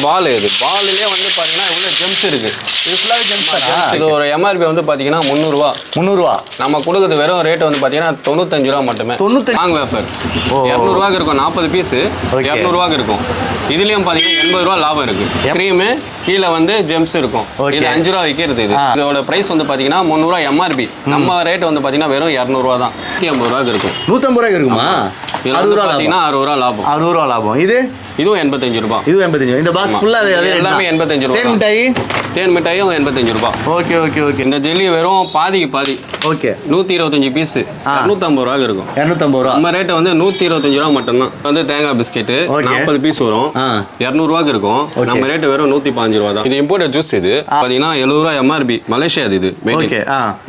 பால் இது பால்லேயே வந்து பார்த்தீங்கன்னா இவ்வளோ ஜெம்ஸ் இருக்கு. இது ஃபுல்லாகவே ஜெம்ஸ். இது ஒரு எம்ஆர்பி வந்து பார்த்தீங்கன்னா 300 300. நம்ம கொடுக்குறது வெறும் ரேட் வந்து பார்த்தீங்கன்னா 95 ரூபா மட்டுமே. 95 லாங் வேஃபர் 200 இருக்கும். 40 பீஸு 200 இருக்கும். இதுலயும் பார்த்தீங்கன்னா 80 ரூபா லாபம் இருக்கு. க்ரீமு கீழே வந்து ஜெம்ஸ் இருக்கும். இது 5 ரூபா விற்கிறது. இது இதோட பிரைஸ் வந்து பார்த்தீங்கன்னா 300 எம்ஆர்பி. நம்ம ரேட் வந்து பார்த்தீங்கன்னா வெறும் 200 தான். 150 இருக்கும். 150 இருக்குமா? 60 பார்த்தீங்கன்னா 60 லாபம். 60 லாபம். இதுவும் 85 ரூபா. இது 85. இந்த பாக்ஸ் ஃபுல்லா எல்லாமே 85 ரூபா. தேன் மிட்டாயும் 85 ரூபா. Okay okay okay. இந்த ஜெல்லி வெறும் பாதிக்கு பாதி. ஓகே. 125 பீஸ் 250 ரூபா இருக்கும். 250 ரூபா. நம்ம ரேட் வந்து 125 ரூபா மட்டும்தான். வந்து தேங்காய் பிஸ்கெட் 40 பீஸ் வரும். 200 ரூபாய்க்கு இருக்கும். நம்ம ரேட் வெறும் 115 ரூபா தான். இது இம்போர்ட் ஜூஸ். இது பாத்தீங்கன்னா 70 ரூபா எம்ஆர்பி. மலேசியா இது. ஓகே.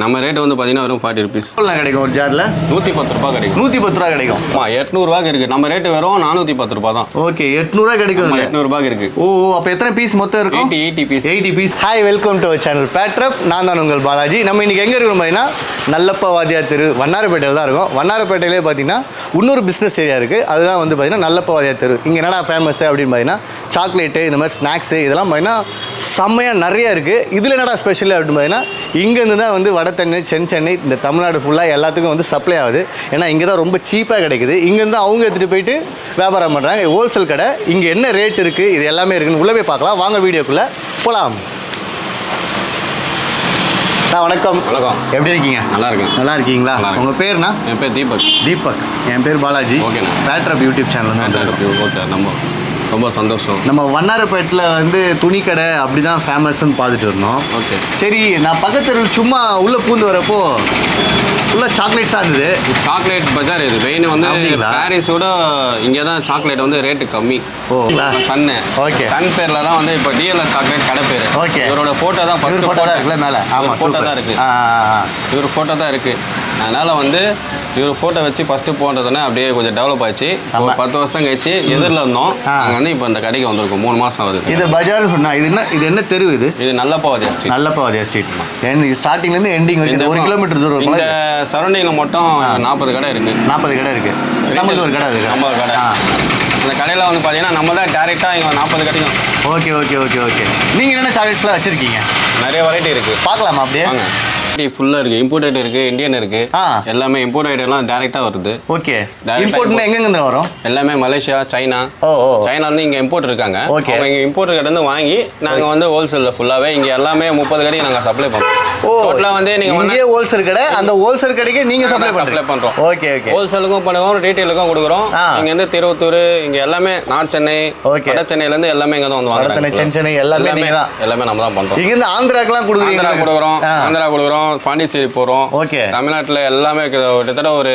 நம்ம ரேட் வந்து பாத்தீங்கன்னா வெறும் 40 ருபீஸ் கிடைக்கும். ஒரு ஜார்ல 110 ரூபா கிடைக்கும். 110 ரூபா கிடைக்கும். 800 ரூபாய்க்கு இருக்கு. நம்ம ரேட் வெறும் 410 ரூபா தான். ஓகே. 800 ரூபாய் கிடைக்கும். 800 ரூபாய்க்கு இருக்கு. ஓ, அப்ப எத்தனை பீஸ் மொத்தம் இருக்கும்? 80 piece. 80 piece. Hi, welcome to our channel பேட்ரப். நான் தான் உங்கள் பாலாஜி. நம்ம இன்னைக்கு எங்க இருக்கோம் பாத்தீங்கன்னா நல்லப்பா வாத்தியார் தெரு வண்ணாரப்பேட்டையில் தான் இருக்கும். வண்ணாரப்பேட்டையிலே பார்த்தீங்கன்னா இன்னொரு பிஸ்னஸ் ஏரியா இருக்குது. அதுதான் வந்து பார்த்தீங்கன்னா நல்லப்பா வாத்தியார் தெரு. இங்கே என்னடா ஃபேமஸ் அப்படின்னு பார்த்தீங்கன்னா சாக்லேட்டு, இந்த மாதிரி ஸ்நாக்ஸு இதெல்லாம் பார்த்தீங்கன்னா செம்மையாக நிறையா இருக்குது. இதில் என்னடா ஸ்பெஷல் அப்படின்னு பார்த்தீங்கன்னா இங்கேருந்து தான் வந்து வட சென்னை இந்த தமிழ்நாடு ஃபுல்லாக எல்லாத்துக்கும் வந்து சப்ளை ஆகுது. ஏன்னா இங்கே தான் ரொம்ப சீப்பாக கிடைக்குது. இங்கேருந்து அவங்க எடுத்துகிட்டு போயிட்டு வியாபாரம் பண்ணுறாங்க. ஹோல்சேல் கடை. இங்கே என்ன ரேட் இருக்குது, இது எல்லாமே இருக்குன்னு உள்ளே போய் பார்க்கலாம். வாங்க வீடியோக்குள்ளே போகலாம். வணக்கம். வணக்கம். எப்படி இருக்கீங்க? நல்லா இருக்கேன். நல்லா இருக்கீங்களா? உங்கள் பேர்னா? என் பேர் தீபக். தீபக். என் பேர் பாலாஜி. ஓகேண்ணா. பேட்ரப் யூடியூப் சேனல். ஓகே. ரொம்ப சந்தோஷம். நம்ம வண்ணாரப்பேட்டில் வந்து துணி கடை அப்படி தான் ஃபேமஸ்ன்னு பார்த்துட்டு இருந்தோம். ஓகே. சரி, நான் பக்கத்தில் சும்மா உள்ளே பூந்து வரப்போ ஃபுல்லாக சாக்லேட்ஸாக இருந்தது. சாக்லேட் பஜார் இது. மெயின் வந்து பாரிஸோட இங்கே தான் சாக்லேட் வந்து ரேட்டு கம்மி. ஓ, சன்னு. ஓகே. சன் பேரில் தான் வந்து இப்போ டிஎல்எஸ் சாக்லேட் கடை பேர். ஓகே. இவரோட ஃபோட்டோ தான் ஃபஸ்ட்டு ஃபோட்டோ தான் இருக்குல்ல மேலே? ஆமாம், ஃபோட்டோ தான் இருக்குது. இவர் ஃபோட்டோ தான் இருக்குது. அதனால் வந்து இவர் ஃபோட்டோ வச்சு ஃபஸ்ட்டு போட்டதுன்னா அப்படியே கொஞ்சம் டெவலப் ஆச்சு. ஒரு 10 வருஷம் கழிச்சு எதிரில் இருந்தோம். நாங்கள் வந்து இப்போ இந்த கடைக்கு வந்திருக்கோம். 3 மாதம் ஆகுது. இது பஜார் சொன்னா இது என்ன தெரு? இது நல்லப்பா வாத்தியார் ஸ்ட்ரீட். நல்லப்பா வாத்தியார் ஸ்ட்ரீட். ஸ்டார்டிங்லேருந்து எண்டிங் வரைக்கும் 1 கிலோமீட்டர் தூரம். இந்த சரௌண்டிங்கில் மட்டும் 40 கடை இருக்குது. 40 கடை இருக்குது. நம்மளுக்கு ஒரு கடை இருக்குது. 50 கடை. அந்த கடையில் வந்து பார்த்தீங்கன்னா நம்ம தான் டேரெக்டாக இங்கே 40 கிடைக்கும். Okay okay okay okay. நீங்கள் என்னென்ன சாக்லேட்ஸ்லாம் வச்சுருக்கீங்க? நிறைய வெரைட்டி இருக்குது. பார்க்கலாமா அப்படியே? ஃபுல்லாக இருக்குது. இம்போர்ட்டட் இருக்குது, இந்தியன் இருக்குது. எல்லாமே இம்போர்ட் ஐட்டம்லாம் டேரெக்டாக வருது. ஓகே. இம்போர்ட்னா எங்கெங்க வரும்? எல்லாமே மலேசியா, சைனா. சைனாலேருந்து இங்கே இம்போர்ட் இருக்காங்க. ஓகே. இங்கே இம்போர்ட் கிட்ட வாங்கி நாங்கள் வந்து ஹோல்சேலில் ஃபுல்லாகவே இங்கே எல்லாமே 30 கடைக்கு நாங்கள் சப்ளை பண்ணுறோம். டோட்டலாக வந்து நீங்கள் வந்து ஹோல்சேல் கடை, அந்த ஹோல்சேல் கடைக்கு நீங்கள் சப்ளை பண்ணுறோம். Okay okay. ஹோல்சேலுக்கும் பண்ணுவோம், ரீட்டைலுக்கும் கொடுக்குறோம். இங்கே வந்து திருவத்தூர், இங்கே எல்லாமே நார்த் சென்னை, வட சென்னையிலேருந்து எல்லாமே இங்கே தான் வந்து வாங்குறாங்க. சென்னை எல்லாமே நம்ம தான் பண்ணுறோம். இங்கேருந்து ஆந்திராக்கெல்லாம் கொடுக்குறோம். ஆந்திரா கொடுக்குறோம், பாண்டிச்சேரி போகிறோம். ஓகே. தமிழ்நாட்டில் எல்லாமே கிட்டத்தட்ட ஒரு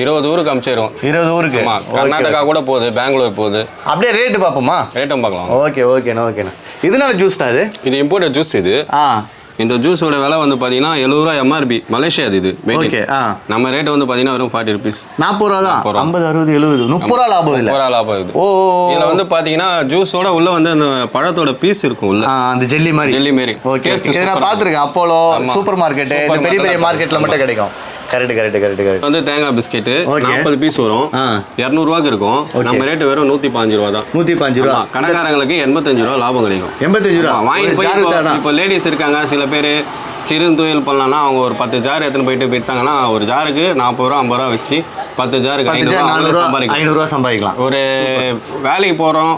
20 ஊருக்கு அனுப்பிச்சிடும். 20 ஊருக்கு. கர்நாடகா கூட போகுது, பெங்களூர் போகுது. அப்படியே ரேட்டு பார்ப்போமா? ரேட்டும் பார்க்கலாம். ஓகே ஓகேண்ணா ஓகேண்ணா. இதனால ஜூஸ்ண்ணா இது இம்போர்ட் ஜூஸ். இது இந்த ஜூஸோட விலை வந்து பார்த்தீங்கன்னா 70 ரூபா எம்ஆர்பி. மலேசியா இது. ஓகே. நம்ம ரேட் வந்து பார்த்தீங்கன்னா வெறும் 40 ருபீஸ். 40 ரூபா தான். 50, 60, 70, 30 ரூபா லாபம் இல்லை. 30 ரூபா லாபம் இது. ஓ. இதில் வந்து பார்த்தீங்கன்னா ஜூஸோட உள்ள வந்து அந்த பழத்தோட பீஸ் இருக்கும் உள்ள. அந்த ஜெல்லி மாதிரி. ஓகே. நான் பார்த்துருக்கேன். அப்போலோ சூப்பர் மார்க்கெட்டு, பெரிய பெரிய மார்க்கெட்டில் மட்டும் கிடைக்கும். கரெக்ட். வந்து தேங்காய் பிஸ்கெட் 40 பீஸ் வரும். 200 ரூபாய்க்கு இருக்கும். நம்ம ரேட் வெறும் 115 ரூபா தான். 115 ரூபா. கடைக்காரங்களுக்கு 85 ரூபா லாபம் கிடைக்கும். 85 ரூபா வாங்கி போய் இப்போ லேடிஸ் இருக்காங்க சில பேர் சிறு துவையல் பண்ணலாம்னா அவங்க ஒரு 10 ஜார் எடுத்துன்னு போயிட்டு விற்றாங்கன்னா ஒரு ஜாருக்கு 40 ரூபா 50 ரூபா வச்சு 10 ஜாருக்கு 500 ரூபா சம்பாதிக்கலாம். ஒரு வேலைக்கு போனால்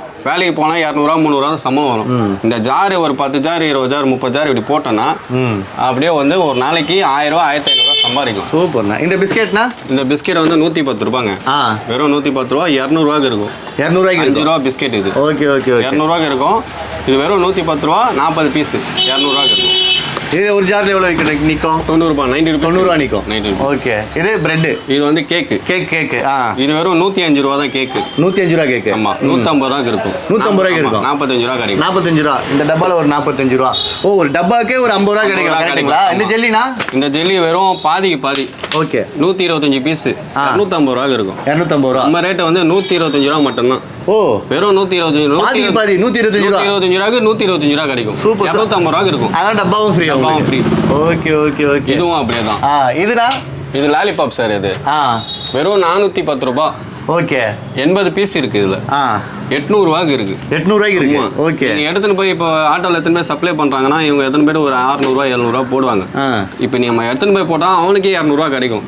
200 ரூபா 300 ரூபா சம்பளம் வரும். இந்த ஜாரு ஒரு 10 ஜார் 20 ஜார் 30 ஜார் இப்படி போட்டோன்னா அப்படியே வந்து ஒரு நாளைக்கு 1000 ரூபா 1500 ரூபா சம்பாதிக்கலாம். சூப்பர்ண்ணா. இந்த பிஸ்கெட்னா? இந்த பிஸ்கெட் வந்து 110 ரூபாங்க. வெறும் 110 ரூபா. 200 ரூபாய்க்கு இருக்கும். 200 ரூபாய்க்கு 5 ரூபா பிஸ்கெட் இது. Okay okay. 200 ரூபாய்க்கு இருக்கும். இது வெறும் 110 ரூபா. 40 பீஸ் 200 ரூபாய்க்கு இருக்கும். இது ஒரு ஜார்ல எவ்வளவு நிக்கும்? 90 ரூபாய். 90 ரூபா நிக்கும். 90 ரூபாய். ஓகே. இது பிரெட். இது வந்து கேக். இது வெறும் 105 ரூபா தான் கேக். 105 ரூபா கேக். ஆமா. 150 ரூபாய்க்கு இருக்கும். 150 ரூபாய்க்கு இருக்கும். 45 ரூபா கிடைக்கும். 45 ரூபா. இந்த டப்பால ஒரு 45 ரூபா. ஓ, ஒரு டப்பாக்கே ஒரு 50 ரூபா கிடைக்கும். கரெக்ட்டுங்களா? இந்த ஜெல்லினா? இந்த ஜெல்லி வெறும் பாதிக்கு பாதி. ஓகே. 125 பீஸ் 250 ரூபாய்க்கு இருக்கும். 250 ரூபா. நம்ம ரேட் வந்து 125 ரூபா மட்டும் தான். ஓ, வெறும் 125 பாதிக்கு பாதி 125 ரூபா. 125 ரூபா கிடைக்கும். சூப்பர். 250 ரூபாய்க்கு இருக்கும். அதான் டப்பாவும் free. Free. Okay okay okay. இதுவும் அப்படியே தான். இதுனா? இது லாலிபாப் சார். இது வெறும் 410 ரூபாய். ஓகே. 80 பீஸ் இருக்கு இதுல. 800 இருக்கு. 800 இருக்கு. ஓகே. நீங்க எடுத்துட்டு போய் இப்போ ஆட்டோல எத்தனை பேர் சப்ளை பண்றாங்கன்னா இவங்க எத்தனை பேர் ஒரு 600 700 போடுவாங்க. இப்போ நம்ம எடுத்துட்டு போய் போட்டா அவனுக்கே 200 கிடைக்கும்.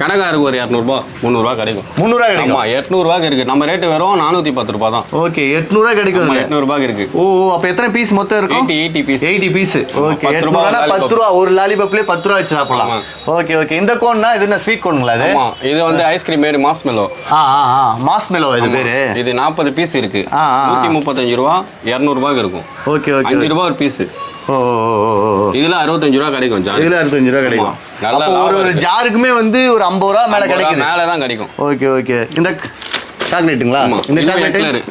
கடைக்காரருக்கு ஒரு 200 300 கிடைக்கும். 300 கிடைக்கும். ஆமா 800 இருக்கு. நம்ம ரேட் வெறும் 410 தான். ஓகே 800 கிடைக்கும். 800 இருக்கு. ஓ அப்ப எத்தனை பீஸ் மொத்தம் இருக்கும்? 80 பீஸ். 80 பீஸ். ஓகே 10 ரூபாய் ஒரு லாலிபாப்லயே 10 ரூபாய் வச்சு சாப்பிடலாம். Okay okay. இந்த கோன்னா இது என்ன ஸ்வீட் கோன்ங்களா இது? ஆமா இது வந்து ஐஸ்கிரீம் மேரி மாஸ்மெலோ. மாஸ்மெலோ இது பேரு. இது 40 பீஸ் இருக்கு. 135 ரூபாய் 200 இருக்கும். Okay okay. 5 ரூபாய் ஒரு பீஸ். ஓ இதுல 65 கிடைக்கும். இதுல 65 கிடைக்கும். ஒரு ஜாருக்குமே வந்து ஒரு 50 ரூபாய் மேல கிடைக்கும். மேல தான் கிடைக்கும். Okay okay. இந்த சாக்லேட்டுங்களா? இந்த சாக்லேட் இது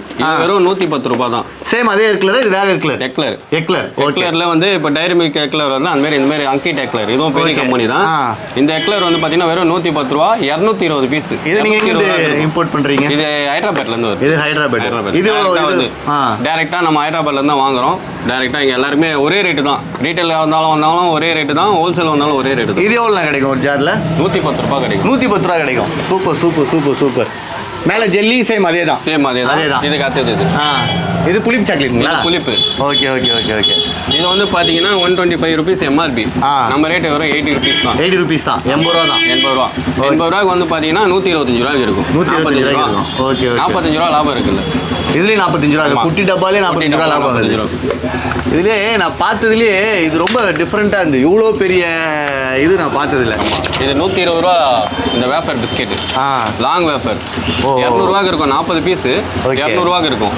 வெறும் 110 தான். சேம் அதே எக்லர். இது வேற எக்லர். எக்லர்ல வந்து இப்போ டைரி மில்க் எக்லர் வந்து அந்த மாதிரி இந்த மாதிரி அங்கிட் எக்லர் இதுவும் பெரிய கம்பெனி தான். இந்த எக்லர் வந்து பாத்தீங்கன்னா வெறும் 110 ரூபாய் 220 பீஸ். இது நீங்க எங்க இம்போர்ட் பண்றீங்க? இது ஹைதராபாத்ல இருந்து வருது. இது ஹைதராபாத். இது வந்து டைரக்டா நம்ம ஹைதராபாத்ல இருந்து தான் வாங்குறோம். டைரக்டா இங்க எல்லாருமே ஒரே ரேட் தான். ரீட்டைல் வந்தாலும் ஒரே ரேட் தான். ஹோல்சேல் வந்தாலும் ஒரே ரேட் தான். இது எவ்வளவு கிடைக்கும் ஒரு ஜார்ல? 110 ரூபாய் கிடைக்கும். 110 ரூபாய் கிடைக்கும். Super super super super. மேல ஜெல்லி சேம் அதே தான். இது காத்துது. இது புளிப்பு சாக்லேட்டுங்களா? புளிப்பு. Okay okay okay okay. இது வந்து பாத்தீங்கன்னா 125 ரூபீஸ் எம்ஆர்பி. நம்ம ரேட் வரும் 80 ரூபீஸ் தான். 80 ரூபீஸ் தான். 80 ரூபா தான். 80 ரூபா. 80 ரூபாய்க்கு வந்து பாத்தீங்கன்னா 125 ரூபாய்க்கு இருக்கும். 125 ரூபா. Okay okay. 45 ரூபா லாபம் இருக்குல்ல? இதுலயே 45 ரூபா. குட்டி டப்பாலே 45 ரூபா லாபம் வருது. இதுலயே நான் பார்த்ததுலயே இது ரொம்ப டிஃபரெண்டா இருந்து இவ்வளோ பெரிய இது நான் பார்த்ததில்ல. இது 120 ரூபா இந்த வேப்பர் பிஸ்கெட். லாங் வேப்பர் 200 ரூபாய்க்கு இருக்கும். 40 பீஸ் 200 ரூபாய்க்கு இருக்கும்.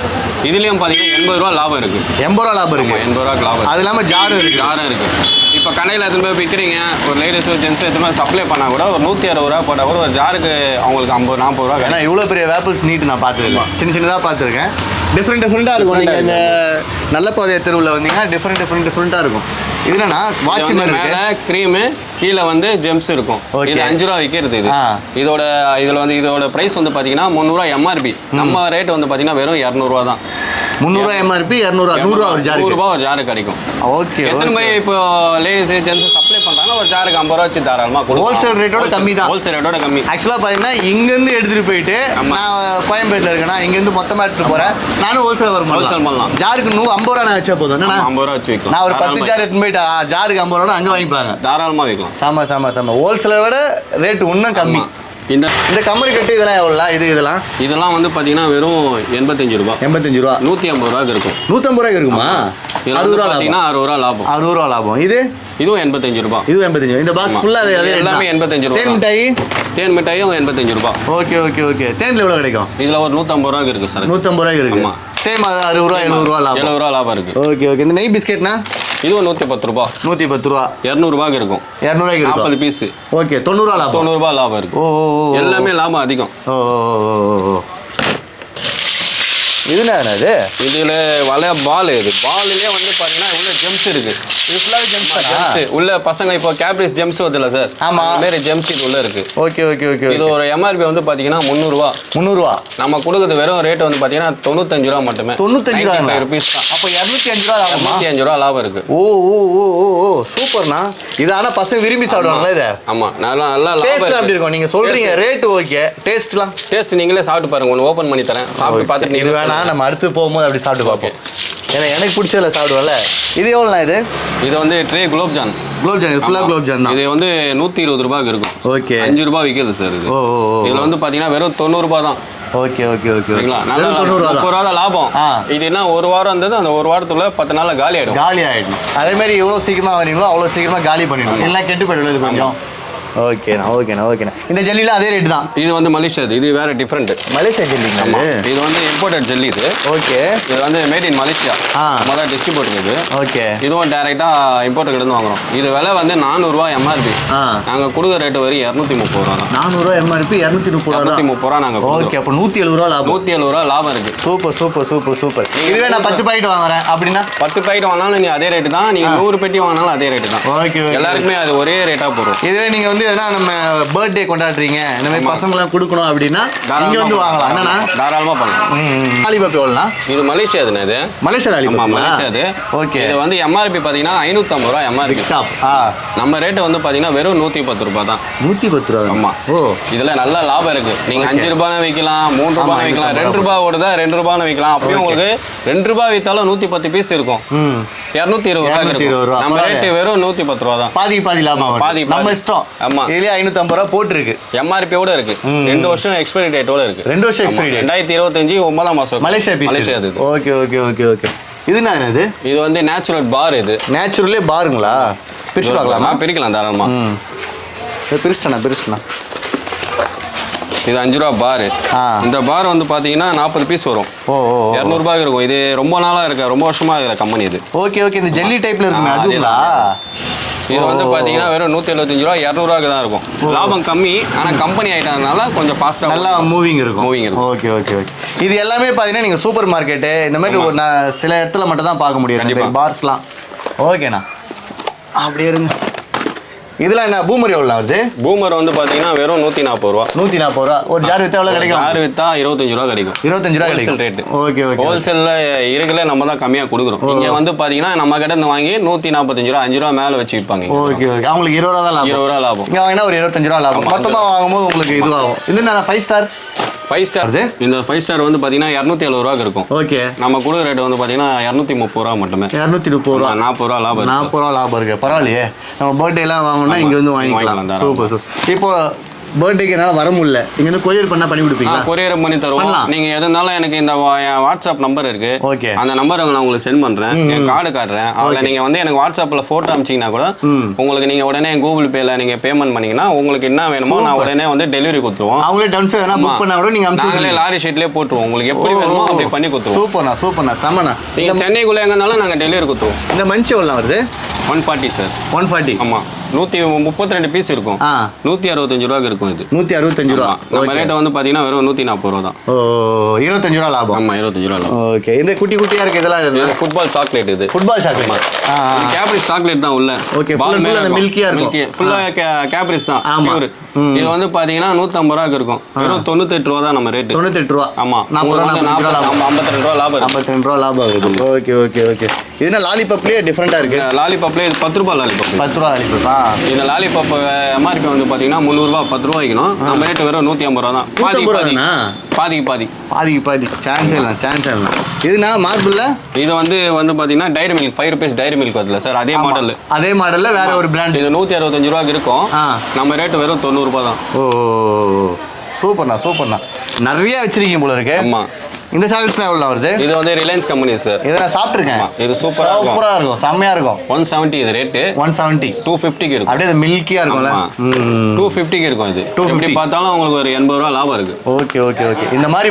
இதுலயும் பாத்தீங்கன்னா 80 ரூபா லாபம் இருக்கு. 80 ரூபா லாபம் இருக்கு. 80 ரூபாய்க்கு லாபம். அது இல்லாம ஜாரும் இருக்கு. இப்போ கடையில் எத்தனை பேர் விற்கிறீங்க, ஒரு லேடிஸோ ஜென்ஸோ எத்தனை பேர் சப்ளை பண்ணால் கூட ஒரு 160 ரூபா போட்டால் கூட ஒரு ஜாருக்கு அவங்களுக்கு 50 40 ரூபா. ஏன்னா இவ்வளோ பெரிய வேப்பிள்ஸ் நீட்டு நான் பார்த்ததில்ல. சின்னதாக பார்த்துருக்கேன். டிஃப்ரெண்ட்டாக இருக்கும். நீங்கள் இந்த நல்ல பாதைய தெருவில் வந்தீங்கன்னா டிஃப்ரெண்ட்டாக இருக்கும். இது என்னன்னா வாட்ச் மாதிரி மேலே க்ரீமு கீழே வந்து ஜெம்ஸ் இருக்கும். இது 5 ரூபா விற்கிறது. இதோட ப்ரைஸ் வந்து பார்த்தீங்கன்னா 300 எம்ஆர்பி. நம்ம ரேட் வந்து பார்த்தீங்கன்னா வெறும் 200 தான். 300 எம்ஆர்பி 200 100 ஒரு ஜார். 100 ரூபா ஒரு ஜாரு கிடைக்கும். ஓகே. எத்தனை போய் இப்போ லேடிஸ் ஜென்ஸ் சப்ளை பண்ணுறாங்க ஒரு ஜாருக்கு 50 ரூபா வச்சு தாராளமாக கொடுக்கும். ஹோல்சேல் ரேட்டோட கம்மி தான். ஹோல்சேல் ரேட்டோட கம்மி. ஆக்சுவலாக பார்த்தீங்கன்னா இங்கேருந்து எடுத்துகிட்டு போயிட்டு நான் கோயம்பேட்டில் இருக்கேன்னா இங்கேருந்து மொத்தமாக எடுத்துகிட்டு போகிறேன். நானும் ஹோல்சேல் வரும். ஹோல்சேல் பண்ணலாம். ஜாருக்கு 50 ரூபா நான் வச்சா போதும். என்ன 50 ரூபா வச்சு வைக்கலாம். நான் ஒரு 10 ஜார் எடுத்துன்னு போயிட்டு ஜாருக்கு 50 ரூபா அங்கே வாங்கிப்பாங்க. தாராளமாக வைக்கலாம். சாமா ஹோல்சேலை விட ரேட்டு இன்னும் கம்மி. இந்த கம்மரி கட்டு இதெல்லாம் எவ்வளோ? இதெல்லாம் வந்து பார்த்தீங்கன்னா வெறும் 85 ரூபா. 85 ரூபா. 150 ரூபாய்க்கு இருக்கும். 150 ரூபாய்க்கு இருக்குமா? 60 ரூபா பார்த்தீங்கன்னா 60 ரூபா லாபம். 60 ரூபா லாபம். இதுவும் 85 ரூபா. இதுவும் 85. இந்த பாக்ஸ் ஃபுல்லாக எல்லாமே 85 ரூபா. தேன் மிட்டாயும் 85 ரூபா. Okay okay okay. தேனில் எவ்வளோ கிடைக்கும்? இதில் ஒரு 150 ரூபாய்க்கு இருக்கு சார். 150 ரூபாய்க்கு இருக்கு. ஆமாம் சேம் 60 ரூபா 70 ரூபா லாபம். 70 ரூபா லாபம் இருக்கு. Okay okay. இந்த நெய் பிஸ்கெட்னா இதுவும் 110 ரூபா. 110 ரூபா. 200 ரூபாய்க்கு இருக்கும். 200 ரூபாய்க்கு 40 பீஸ். ஓகே 90 ரூபா லாபம். 90 ரூபா லாபம் இருக்கு. ஓ எல்லாமே லாபம் அதிகம். ஓ இதுல என்னது? இதுல வலை பால். இது பால்லே வந்து பாத்தீங்கன்னா உள்ள ஜெம்ஸ் இருக்கு. இது ஃபுல்லாவே ஜெம்ஸ். உள்ள பசங்க இப்போ கேப்ரிஸ் ஜெம்ஸ் வருதுல சார். ஆமா வேற ஜெம்ஸ் இது உள்ள இருக்கு. Okay okay okay. இது ஒரு எம்ஆர்பி வந்து பாத்தீங்கன்னா 300 ரூபா. 300 ரூபா. நம்ம கொடுக்குறது வெறும் ரேட் வந்து பாத்தீங்கன்னா 95 ரூபா மட்டுமே. 95 ரூபீஸ் தான். அப்போ 205 ரூபா லாபம். 205 ரூபா லாபம் இருக்கு. ஓ ஓ ஓ ஓ சூப்பர்ண்ணா. இது ஆனா பசங்க விரும்பி சாப்பிடுவாங்களா இத? ஆமா நல்லா டேஸ்ட் அப்படி இருக்கும். நீங்க சொல்றீங்க ரேட் ஓகே. டேஸ்ட் நீங்களே சாப்பிட்டு பாருங்க. ஒன்னு ஓபன் பண்ணி தரேன். சாப்பிட்டு பார்த்துட்டு இது வேணா நம்ம அடுத்து போகும்போது அப்படி சாப்பிட்டு பார்ப்போம். ஏன்னா எனக்கு பிடிச்சதுல சாப்பிடுவோம்ல. இது எவ்வளோண்ணா? இது வந்து ட்ரே குலோப்ஜான். இது ஃபுல்லாக குலோப்ஜான் தான். இது வந்து 120 ரூபாய்க்கு இருக்கும். ஓகே 5 ரூபாய் விற்கிறது சார் இது. இதில் வந்து பார்த்தீங்கன்னா வெறும் 90 ரூபாய் தான். ஓகே ஓகே ஓகே ஓகேங்களா. 90 ரூபா தான் லாபம். இது என்ன ஒரு வாரம் இருந்தது, அந்த ஒரு வாரத்துக்குள்ள 10 நாளில் காலி ஆகிடும். அதே மாதிரி எவ்வளோ சீக்கிரமாக வரீங்களோ அவ்வளோ சீக்கிரமாக காலி பண்ணிடணும். எல்லாம் கெட்டு போயிடும் இது கொஞ்சம். ஓகேண்ணா. இந்த ஜெல்லில அதே ரேட் தான். இது வந்து மலேசியா. இது வேற டிஃபரெண்ட். மலேசியா ஜெல்லிங்களா? இது வந்து இம்போர்ட்டட் ஜெல்லி இது. ஓகே. இது வந்து மேட் இன் மலேசியா. மொதல் டிஸ்ட்ரிபியூட்டர் இது. ஓகே. இதுவும் டைரக்டா இம்போர்ட்டர் கிட்ட வாங்குறோம். இது விலை வந்து 400 ரூபா எம்ஆர்பி. நாங்க கொடுக்குற ரேட் வரை 230 ரூபா தான். 400 ரூபா எம்ஆர்பி 230 ரூபா நாங்க. ஓகே அப்ப 170 ரூபா லாபம். 170 ரூபா லாபம் இருக்கு. சூப்பர். இதுவே நான் 10 பாக்கெட் வாங்குறேன் அப்படின்னா 10 பாக்கெட் வாங்கினாலும் நீங்க அதே ரேட் தான். நீங்க 100 பெட்டி வாங்கினாலும் அதே ரேட் தான். ஓகே எல்லாருக்குமே அது ஒரே ரேட்டா போடும். இதுவே நீங்க வந்து வந்து எதனா நம்ம பர்த்டே கொண்டாடுறீங்க இந்த மாதிரி பசங்களாம் கொடுக்கணும் அப்படின்னா இங்க வந்து வாங்கலாம் என்னன்னா தாராளமா பண்ணலாம். லாலிபாப் எவ்வளோண்ணா? இது மலேசியா இது மலேசியா லாலிபாப். மலேசியா இது. ஓகே. இது வந்து எம்ஆர்பி பாத்தீங்கன்னா 550 ரூபா எம்ஆர்பி. நம்ம ரேட் வந்து பாத்தீங்கன்னா வெறும் 110 ரூபாய் தான். 110 ரூபா. ஆமா. ஓ இதுல நல்ல லாபம் இருக்கு. நீங்க 5 ரூபாய் விற்கலாம், 3 ரூபாய் விற்கலாம், 2 ரூபாய் ஓடுதா 2 ரூபாய் விற்கலாம். அப்படியே உங்களுக்கு 2 ரூபாய் வித்தாலும் 110 பீஸ் இருக்கும். 220 ரூபாய் இருக்கும். நம்ம ரேட் வெறும் 110 ரூபா தான். பாதி லாபம். பாதி நம்ம இஷ்டம். ஆமா. இதுல 550 ரூபாய் போட்டுருக்கு. எம்ஆர்பி ஓட இருக்கு. 2 வருஷம் எக்ஸ்பைரி டேட்டோட இருக்கு. 2 வருஷம் எக்ஸ்பைரி டேட். 2025 9ஆம் மாசம். Malaysia piece. மலேசியா இது. Okay okay okay okay. இது என்ன இது? இது வந்து நேச்சுரல் பார் இது. நேச்சுரலே பாருங்களா? பிரிச்சு பார்க்கலாமா? பிரிக்கலாம் தாராளமா. பிரிச்சுட்டா. இது 5 ரூபா பார். இந்த பார் வந்து பாத்தீங்கன்னா 40 பீஸ் வரும். 200 ரூபாய் இருக்கும். இது ரொம்ப நாளா இருக்கு, ரொம்ப வருஷமா இருக்கிற கம்பெனி இது. Okay okay. இந்த ஜெல்லி டைப்ல இருக்குமே அதுங்களா? இது வந்து பாத்தீங்கன்னா வெறும் 175 ரூபா 200 ரூபாய்க்கு தான் இருக்கும். லாபம் கம்மி, ஆனா கம்பெனி ஆயிட்டதுனால கொஞ்சம் ஃபாஸ்டா நல்லா மூவிங் இருக்கும். Okay okay okay. இது எல்லாமே பாத்தீங்கன்னா நீங்க சூப்பர் மார்க்கெட் இந்த மாதிரி ஒரு சில இடத்துல மட்டும் தான் பார்க்க முடியும் பார்ஸ்லாம். ஓகேண்ணா அப்படியே இருங்க. இதெல்லாம் என்ன பூமர் எவ்வளோ வருது? பூமர் வந்து பாத்தீங்கன்னா வெறும் 140 ரூபா. 140 ரூபா. ஒரு ஜார் வித்தா எவ்வளோ கிடைக்கும்? ஜார் வித்தா 25 ரூபா கிடைக்கும். 25 ரூபா கிடைக்கும் ரேட். Okay okay. ஹோல்சேல்ல இருக்குல நம்ம தான் கம்மியா கொடுக்குறோம். இங்க வந்து பாத்தீங்கன்னா நம்ம கிட்ட இருந்து வாங்கி 145 ரூபா 5 ரூபா மேல வச்சு விற்பாங்க. Okay okay. அவங்களுக்கு 20 ரூபா தான் லாபம். 20 ரூபா லாபம். இங்க வாங்கினா ஒரு 25 ரூபா லாபம். மொத்தமா வாங்கும்போது உங்களுக்கு இதுவாகும். இது என்ன 5 ஸ்டார்? 5 ஸ்டார். இந்த 5 ஸ்டார் வந்து பாத்தீங்கன்னா 270 ரூபாய்க்கு இருக்கும். ஓகே. நம்ம கொடுக்குற ரேட் வந்து பாத்தீங்கன்னா 230 ரூபா மட்டுமே. 230 ரூபா. 40 ரூபா லாபம். 40 ரூபா லாபம் இருக்கு. பரவாயில்லையே. நம்ம பர்த்டே எல்லாம் வாங்கணும்னா இங்க வந்து வாங்கிக்கலாம். Super super. இப்போ பர்த்டேக்கு என்னால் வர முடியல, இங்கே வந்து கொரியர் பண்ணால் பண்ணி கொடுப்பீங்களா? கொரியர் பண்ணி தருவோம். நீங்கள் எதுனாலும் எனக்கு இந்த வாட்ஸ்அப் நம்பர் இருக்கு. ஓகே. அந்த நம்பர் நான் உங்களுக்கு சென்ட் பண்ணுறேன். என் கார்டு காட்டுறேன். அதில் நீங்கள் வந்து எனக்கு வாட்ஸ்அப்பில் ஃபோட்டோ அனுப்பிச்சிங்கன்னா கூட உங்களுக்கு நீங்கள் உடனே கூகுள் பேல நீங்கள் பேமெண்ட் பண்ணீங்கன்னா உங்களுக்கு என்ன வேணுமோ நான் உடனே வந்து டெலிவரி கொடுத்துருவோம். அவங்களே டவுன்ஸ் எதனா புக் பண்ணா கூட நீங்கள் நாங்களே லாரி ஷீட்லேயே போட்டுருவோம். உங்களுக்கு எப்படி வேணுமோ அப்படி பண்ணி கொடுத்துருவோம். சூப்பர்ண்ணா சூப்பர்ண்ணா செம்மண்ணா. நீங்கள் சென்னைக்குள்ளே எங்கே இருந்தாலும் நாங்கள் டெலிவரி கொடுத்துருவோம். இந்த மஞ்சள் எவ்வளோ வருது? 140 சார். 140. ஆமாம். 132 பீஸ் இருக்கும். 165 ரூபாய்க்கு இருக்கும். இது 165 ரூபா. நம்ம ரேட்டை வந்து பாத்தீங்கன்னா வெறும் 140 ரூபா தான். 25 ரூபா லாபம். ஆமா 25 ரூபா லாபம். ஓகே. இந்த குட்டி குட்டியா இருக்கு இதெல்லாம் ஃபுட்பால் சாக்லேட். இது ஃபுட்பால் சாக்லேட். கேப்ரிஸ் சாக்லேட் தான் உள்ள. ஓகே. பால் மேல மில்கியா இருக்கும். ஃபுல்லா கேப்ரிஸ் தான். பியூர். இது வந்து பாத்தீங்கன்னா 150 ரூபாய்க்கு இருக்கும். வெறும் 98 ரூபா தான் நம்ம ரேட். 98 ரூபா. ஆமா. 52 ரூபா லாபம். 52 ரூபா லாபம் இருக்கு. Okay okay okay. இதுனா லாலிபாப்லயே டிஃபரெண்டா இருக்கு. லாலிபாப்லயே 10 ரூபாய் லாலிபாப். 10 ரூபாய் லாலிபாப். இந்த லாலிபாப் எம்ஆர்பி வந்து பாத்தீங்கன்னா 300 ரூபாய் 10 ரூபாய் வைக்கணும். நம்ம ரேட் வெறும் 150 ரூபா தான். பாதி சான்ஸ் இல்ல. இதுனா மார்பிள்ல இது வந்து பாத்தீங்கன்னா Dairy Milk 5 rupees Dairy Milk வருதுல சார், அதே மாடல்ல வேற ஒரு பிராண்ட். இது 165 ரூபாய்க்கு இருக்கும். நம்ம ரேட் வெறும் 90 ரூபாய் தான். ஓ சூப்பர்ண்ணா. நிறைய வச்சிருக்கீங்க போல இருக்கு. ஆமா. இந்த சாக்லேட்ஸ்லாம் எவ்வளோ வருது? இது வந்து ரிலையன்ஸ் கம்பெனி சார். இதை நான் சாப்பிட்ருக்கேன். இது சூப்பராக இருக்கும், செம்மையா இருக்கும். 170 இது ரேட்டு. 170. 250க்கு இருக்கும். அப்படியே மில்கியா இருக்கும்ல. 250க்கு இருக்கும். இது எப்படி பார்த்தாலும் உங்களுக்கு ஒரு 80 ரூபா லாபம் இருக்கு. Okay okay okay. இந்த மாதிரி